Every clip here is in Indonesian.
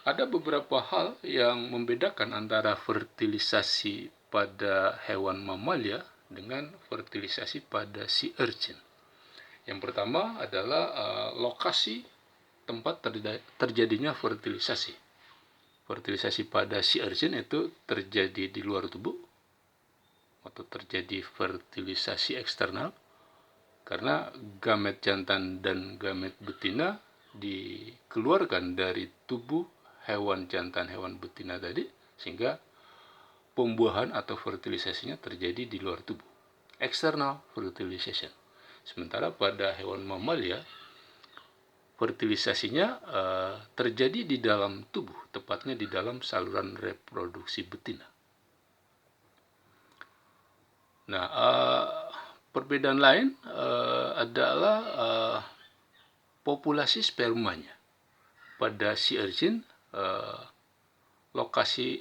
Ada beberapa hal yang membedakan antara fertilisasi pada hewan mamalia dengan fertilisasi pada sea urchin. Yang pertama adalah lokasi tempat terjadinya fertilisasi. Fertilisasi pada sea urchin itu terjadi di luar tubuh atau terjadi fertilisasi eksternal karena gamet jantan dan gamet betina dikeluarkan dari tubuh hewan jantan hewan betina tadi, sehingga pembuahan atau fertilisasinya terjadi di luar tubuh, external fertilization. Sementara pada hewan mamalia fertilisasinya terjadi di dalam tubuh, tepatnya di dalam saluran reproduksi betina. Nah, perbedaan lain adalah populasi spermanya. Pada sea urchin,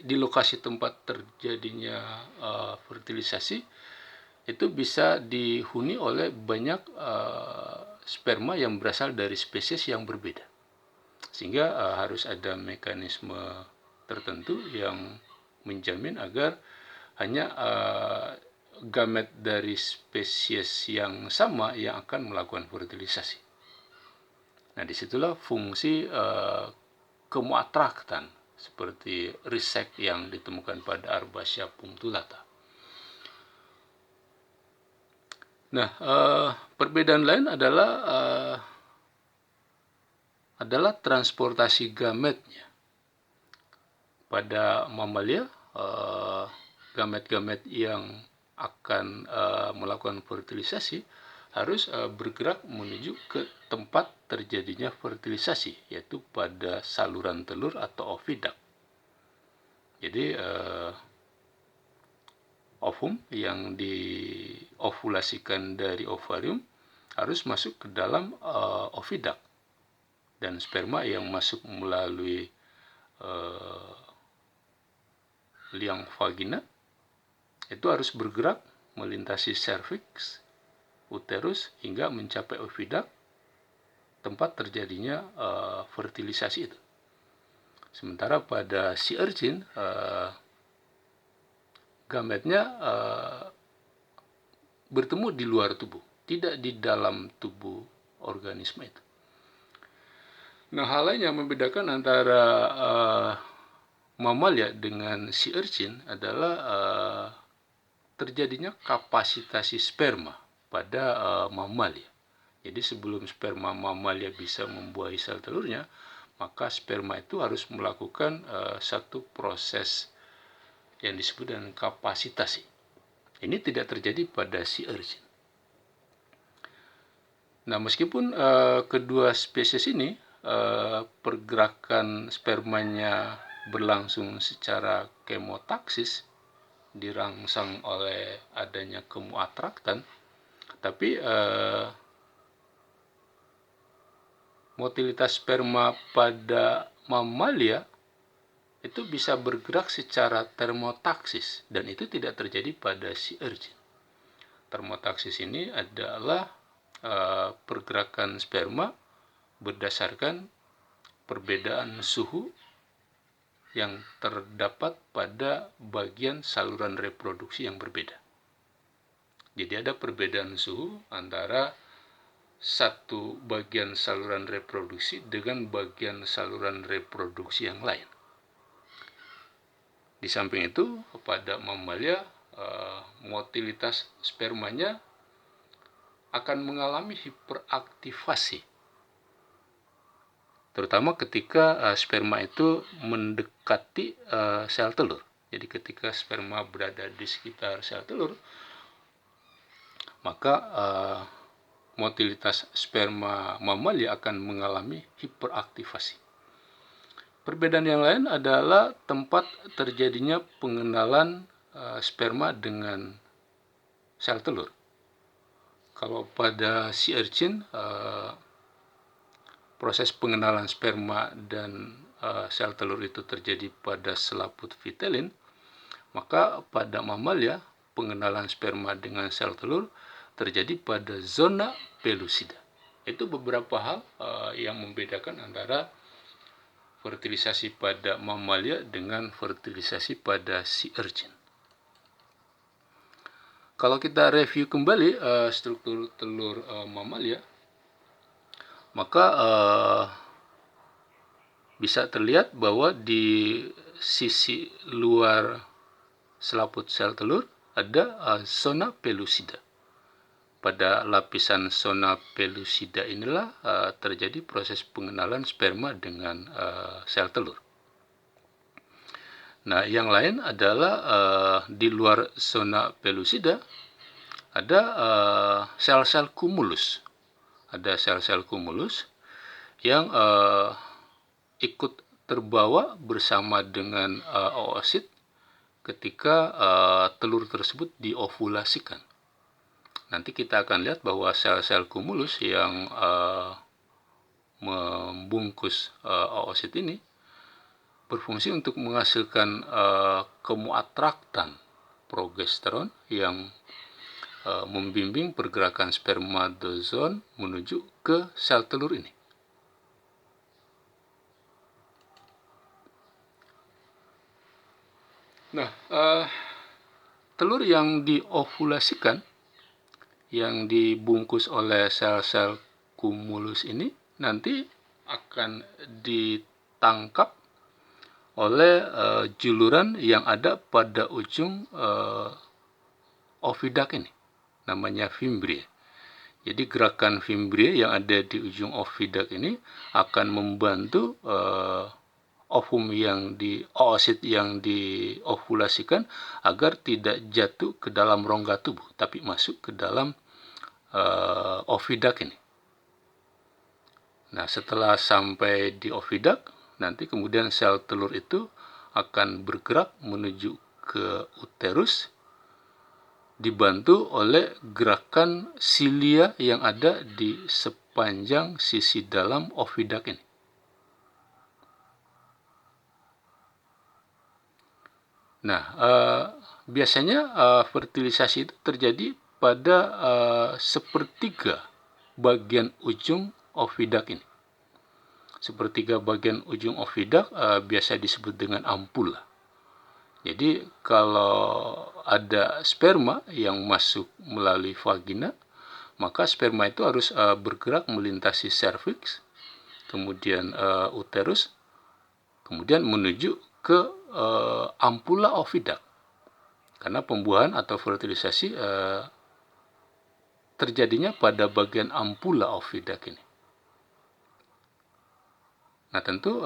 di lokasi tempat terjadinya fertilisasi itu bisa dihuni oleh banyak sperma yang berasal dari spesies yang berbeda, sehingga harus ada mekanisme tertentu yang menjamin agar hanya gamet dari spesies yang sama yang akan melakukan fertilisasi. Nah, disitulah fungsi kemuatraktan seperti risek yang ditemukan pada Arbacia punctulata. Nah, perbedaan lain adalah transportasi gametnya. Pada mamalia, gamet-gamet yang akan melakukan fertilisasi harus bergerak menuju ke tempat terjadinya fertilisasi, yaitu pada saluran telur atau oviduct. Jadi ovum yang diovulasikan dari ovarium harus masuk ke dalam oviduct, dan sperma yang masuk melalui liang vagina itu harus bergerak melintasi cervix, uterus hingga mencapai oviduct, tempat terjadinya fertilisasi itu. Sementara pada sea urchin gametnya bertemu di luar tubuh, tidak di dalam tubuh organisme itu. Nah, hal lain yang membedakan antara mamalia dengan sea urchin adalah terjadinya kapasitasi sperma pada mamalia. Jadi sebelum sperma mamalia bisa membuahi sel telurnya, maka sperma itu harus melakukan satu proses yang disebut dengan kapasitasi. Ini tidak terjadi pada sea urchin. Nah, meskipun kedua spesies ini pergerakan spermanya berlangsung secara kemotaksis, dirangsang oleh adanya kemuatraktan, tapi motilitas sperma pada mamalia itu bisa bergerak secara termotaksis, dan itu tidak terjadi pada sea urchin. Termotaksis ini adalah pergerakan sperma berdasarkan perbedaan suhu yang terdapat pada bagian saluran reproduksi yang berbeda. Jadi ada perbedaan suhu antara satu bagian saluran reproduksi dengan bagian saluran reproduksi yang lain. Di samping itu, pada mamalia motilitas spermanya akan mengalami hiperaktivasi, terutama ketika sperma itu mendekati sel telur. Jadi ketika sperma berada di sekitar sel telur, maka motilitas sperma mamalia akan mengalami hiperaktivasi. Perbedaan yang lain adalah tempat terjadinya pengenalan sperma dengan sel telur. Kalau pada sea urchin, proses pengenalan sperma dan sel telur itu terjadi pada selaput vitelin, maka pada mamalia pengenalan sperma dengan sel telur terjadi pada zona pellucida. Itu beberapa hal yang membedakan antara fertilisasi pada mamalia dengan fertilisasi pada sea urchin. Kalau kita review kembali struktur telur mamalia, maka bisa terlihat bahwa di sisi luar selaput sel telur ada zona pellucida. Pada lapisan zona pellucida inilah terjadi proses pengenalan sperma dengan sel telur. Nah, yang lain adalah di luar zona pellucida ada sel-sel kumulus. Ada sel-sel kumulus yang ikut terbawa bersama dengan oosit ketika telur tersebut diovulasikan. Nanti kita akan lihat bahwa sel-sel kumulus yang membungkus oosit ini berfungsi untuk menghasilkan kemoatraktan progesteron yang membimbing pergerakan spermatozoon menuju ke sel telur ini. Nah, telur yang diovulasikan, yang dibungkus oleh sel-sel kumulus ini nanti akan ditangkap oleh juluran yang ada pada ujung oviduct ini, namanya fimbria. Jadi gerakan fimbria yang ada di ujung oviduct ini akan membantu oosit yang diovulasikan agar tidak jatuh ke dalam rongga tubuh, tapi masuk ke dalam oviduct ini. Nah, setelah sampai di oviduct, nanti kemudian sel telur itu akan bergerak menuju ke uterus, dibantu oleh gerakan silia yang ada di sepanjang sisi dalam oviduct ini. Nah, biasanya fertilisasi itu terjadi pada sepertiga bagian ujung oviduct ini. Sepertiga bagian ujung oviduct biasa disebut dengan ampula. Jadi kalau ada sperma yang masuk melalui vagina, maka sperma itu harus bergerak melintasi serviks, kemudian uterus, kemudian menuju ke ampula oviduct. Karena pembuahan atau fertilisasi terjadinya pada bagian ampula oviduct ini. Nah, tentu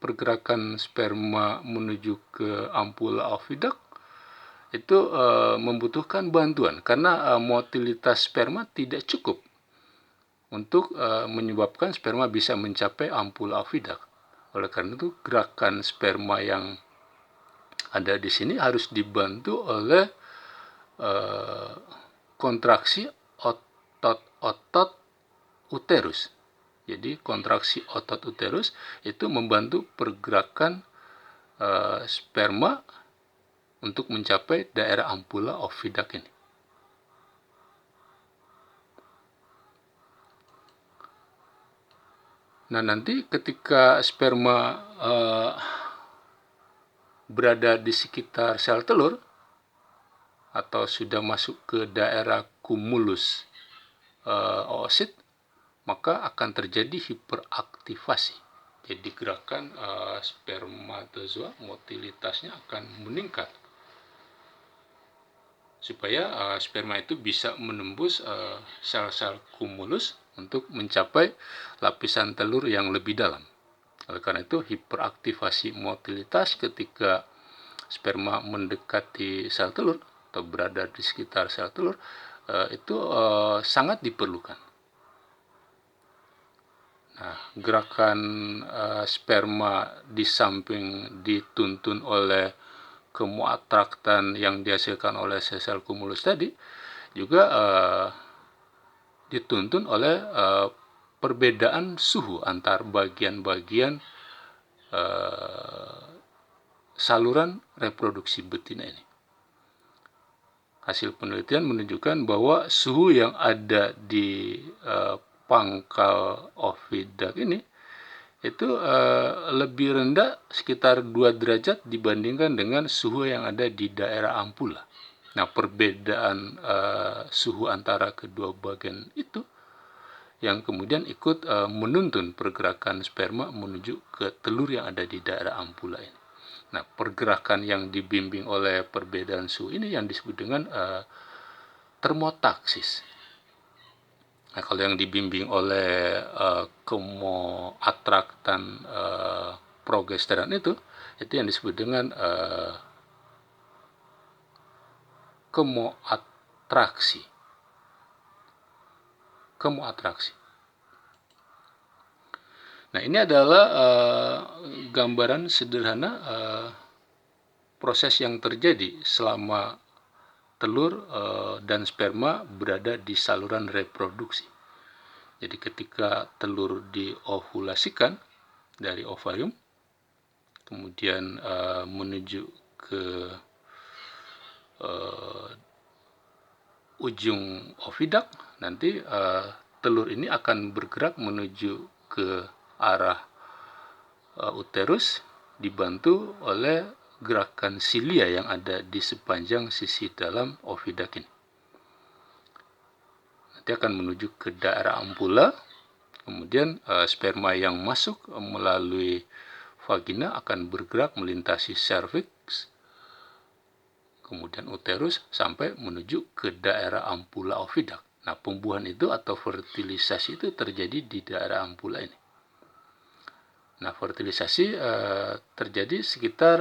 pergerakan sperma menuju ke ampula oviduct itu membutuhkan bantuan karena motilitas sperma tidak cukup untuk menyebabkan sperma bisa mencapai ampula oviduct. Oleh karena itu, gerakan sperma yang ada di sini harus dibantu oleh kontraksi otot-otot uterus. Jadi kontraksi otot uterus itu membantu pergerakan sperma untuk mencapai daerah ampula oviduct ini. Nah, nanti ketika sperma berada di sekitar sel telur atau sudah masuk ke daerah kumulus oosit, maka akan terjadi hiperaktivasi. Jadi gerakan spermatozoa motilitasnya akan meningkat supaya sperma itu bisa menembus sel-sel kumulus untuk mencapai lapisan telur yang lebih dalam. Oleh karena itu, hiperaktivasi motilitas ketika sperma mendekati sel telur atau berada di sekitar sel telur itu sangat diperlukan. Nah, gerakan sperma di samping dituntun oleh kemoatraktan yang dihasilkan oleh sel kumulus tadi, juga dituntun oleh perbedaan suhu antar bagian-bagian saluran reproduksi betina ini. Hasil penelitian menunjukkan bahwa suhu yang ada di pangkal oviduct ini itu lebih rendah sekitar 2 derajat dibandingkan dengan suhu yang ada di daerah ampula. Nah, perbedaan suhu antara kedua bagian itu yang kemudian ikut menuntun pergerakan sperma menuju ke telur yang ada di daerah ampula ini. Nah, pergerakan yang dibimbing oleh perbedaan suhu ini yang disebut dengan termotaksis. Nah, kalau yang dibimbing oleh kemoatraktan progesteron itu yang disebut dengan kemoatraksi. Nah, ini adalah gambaran sederhana proses yang terjadi selama telur dan sperma berada di saluran reproduksi. Jadi ketika telur diovulasikan dari ovarium, kemudian menuju ke ujung ovidak, nanti telur ini akan bergerak menuju ke arah uterus dibantu oleh gerakan silia yang ada di sepanjang sisi dalam ovidak ini. Nanti akan menuju ke daerah ampula, kemudian sperma yang masuk melalui vagina akan bergerak melintasi serviks, kemudian uterus sampai menuju ke daerah ampula ovidak. Nah, pembuahan itu atau fertilisasi itu terjadi di daerah ampula ini. Nah, fertilisasi terjadi sekitar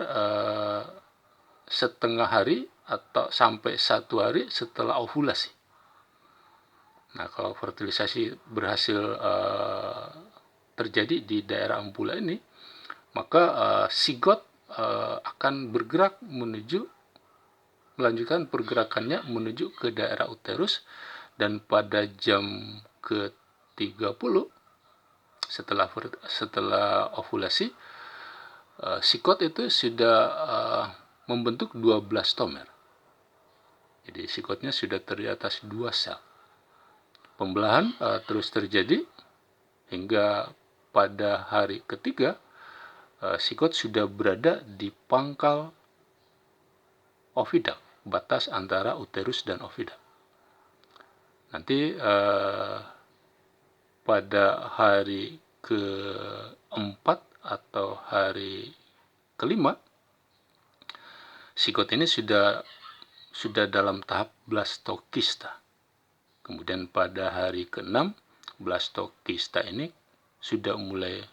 setengah hari atau sampai 1 hari setelah ovulasi. Nah, kalau fertilisasi berhasil terjadi di daerah ampula ini, maka sigot akan bergerak melanjutkan pergerakannya menuju ke daerah uterus, dan pada jam ke-30 setelah ovulasi, sigot itu sudah membentuk 12 tomer. Jadi sigotnya sudah terdiri atas 2 sel. Pembelahan terus terjadi hingga pada hari ketiga sigot sudah berada di pangkal ovidak, batas antara uterus dan ovidak. Nanti pada hari keempat atau hari kelima, sigot ini sudah dalam tahap blastokista. Kemudian pada hari ke-6, blastokista ini sudah mulai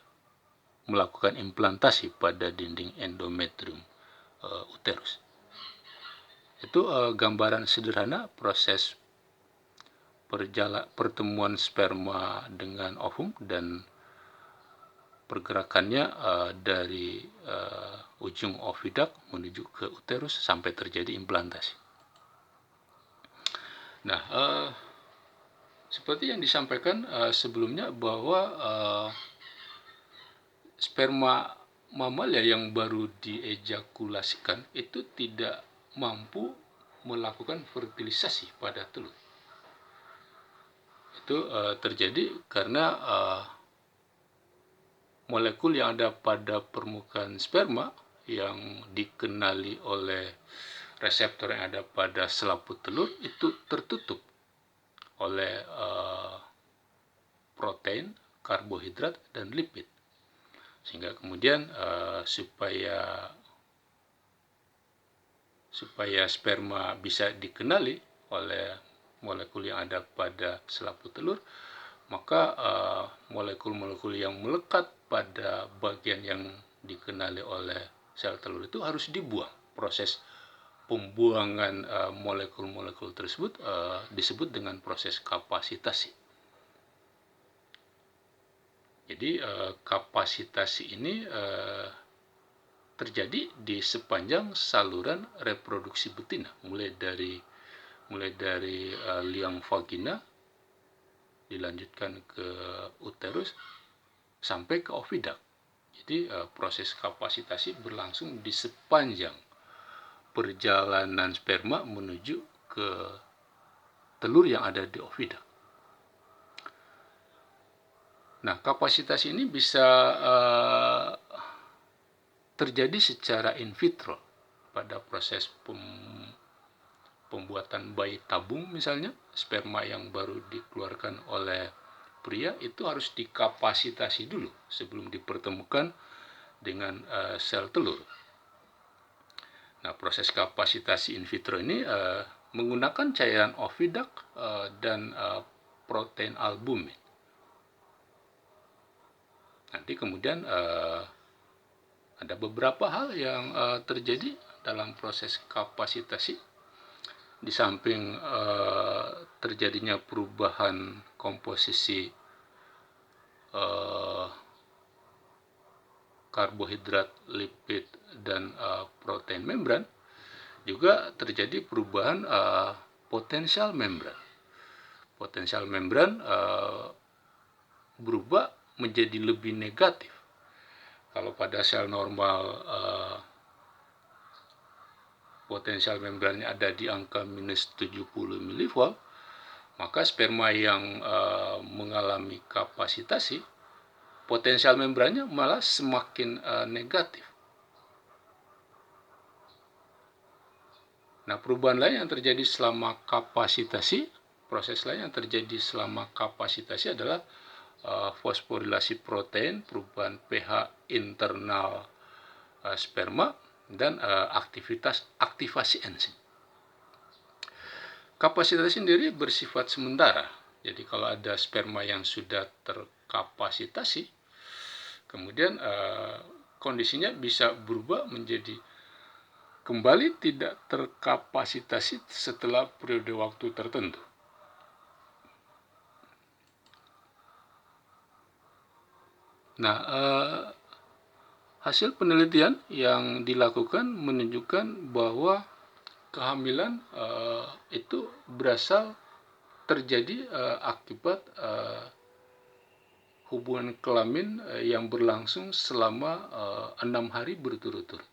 melakukan implantasi pada dinding endometrium uterus. Itu gambaran sederhana proses pertemuan sperma dengan ovum dan pergerakannya dari ujung ovidak menuju ke uterus sampai terjadi implantasi. Nah, seperti yang disampaikan sebelumnya bahwa sperma mamalia yang baru diejakulasikan itu tidak mampu melakukan fertilisasi pada telur. Itu terjadi karena molekul yang ada pada permukaan sperma yang dikenali oleh reseptor yang ada pada selaput telur itu tertutup oleh protein, karbohidrat, dan lipid. Sehingga kemudian supaya sperma bisa dikenali oleh molekul yang ada pada selaput telur, maka molekul-molekul yang melekat pada bagian yang dikenali oleh sel telur itu harus dibuang. Proses pembuangan molekul-molekul tersebut disebut dengan proses kapasitasi. Jadi kapasitasi ini terjadi di sepanjang saluran reproduksi betina, mulai dari liang vagina, dilanjutkan ke uterus sampai ke ovidak. Jadi proses kapasitasi berlangsung di sepanjang perjalanan sperma menuju ke telur yang ada di ovidak. Nah, kapasitas ini bisa terjadi secara in vitro pada proses pembuatan bayi tabung misalnya. Sperma yang baru dikeluarkan oleh pria itu harus dikapasitasi dulu sebelum dipertemukan dengan sel telur. Nah, proses kapasitasi in vitro ini menggunakan cairan oviduct dan protein albumin. Nanti kemudian ada beberapa hal yang terjadi dalam proses kapasitasi. Di samping terjadinya perubahan komposisi karbohidrat, lipid, dan protein membran, juga terjadi perubahan potensial membran. Potensial membran berubah menjadi lebih negatif. Kalau pada sel normal potensial membrannya ada di angka minus 70 mV, maka sperma yang mengalami kapasitasi, potensial membrannya malah semakin negatif. Nah, perubahan lain yang terjadi selama kapasitasi, proses lain yang terjadi selama kapasitasi adalah fosforilasi protein, perubahan pH internal sperma, dan aktivasi enzim. Kapasitas sendiri bersifat sementara. Jadi kalau ada sperma yang sudah terkapasitasi, kemudian kondisinya bisa berubah menjadi kembali tidak terkapasitasi setelah periode waktu tertentu. Nah, hasil penelitian yang dilakukan menunjukkan bahwa kehamilan itu berasal terjadi akibat hubungan kelamin yang berlangsung selama 6 hari berturut-turut.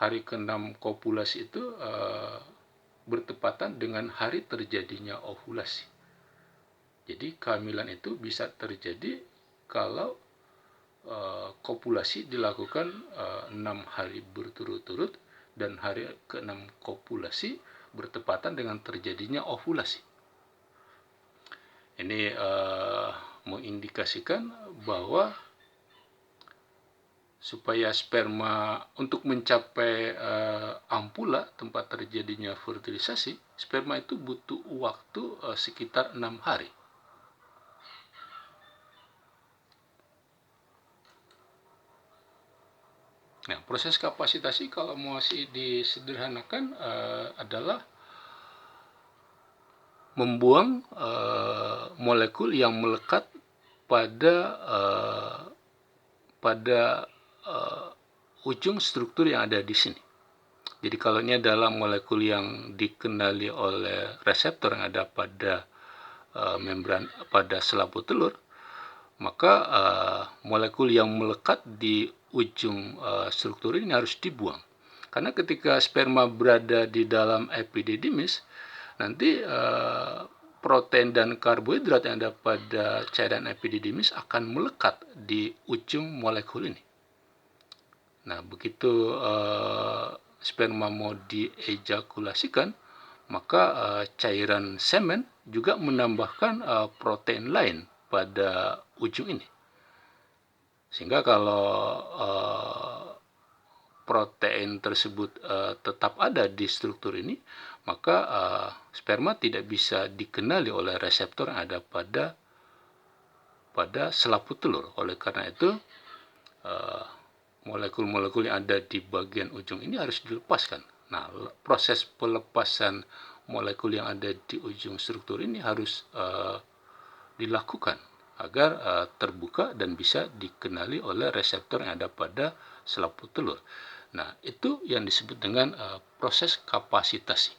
Hari ke-6 kopulasi itu bertepatan dengan hari terjadinya ovulasi. Jadi kehamilan itu bisa terjadi kalau kopulasi dilakukan 6 hari berturut-turut dan hari ke-6 kopulasi bertepatan dengan terjadinya ovulasi. Ini mengindikasikan bahwa supaya sperma untuk mencapai ampula tempat terjadinya fertilisasi, sperma itu butuh waktu sekitar 6 hari. Nah, proses kapasitasi kalau masih disederhanakan adalah membuang molekul yang melekat pada ujung struktur yang ada di sini. Jadi kalau ini adalah molekul yang dikenali oleh reseptor yang ada pada membran pada selaput telur, maka molekul yang melekat di ujung struktur ini harus dibuang. Karena ketika sperma berada di dalam epididymis, nanti protein dan karbohidrat yang ada pada cairan epididymis akan melekat di ujung molekul ini. Nah, begitu sperma mau diejakulasikan, maka cairan semen juga menambahkan protein lain pada ujung ini. Sehingga kalau protein tersebut tetap ada di struktur ini, maka sperma tidak bisa dikenali oleh reseptor yang ada pada selaput telur. Oleh karena itu, molekul-molekul yang ada di bagian ujung ini harus dilepaskan. Nah, proses pelepasan molekul yang ada di ujung struktur ini harus dilakukan agar terbuka dan bisa dikenali oleh reseptor yang ada pada selaput telur. Nah, itu yang disebut dengan proses kapasitasi.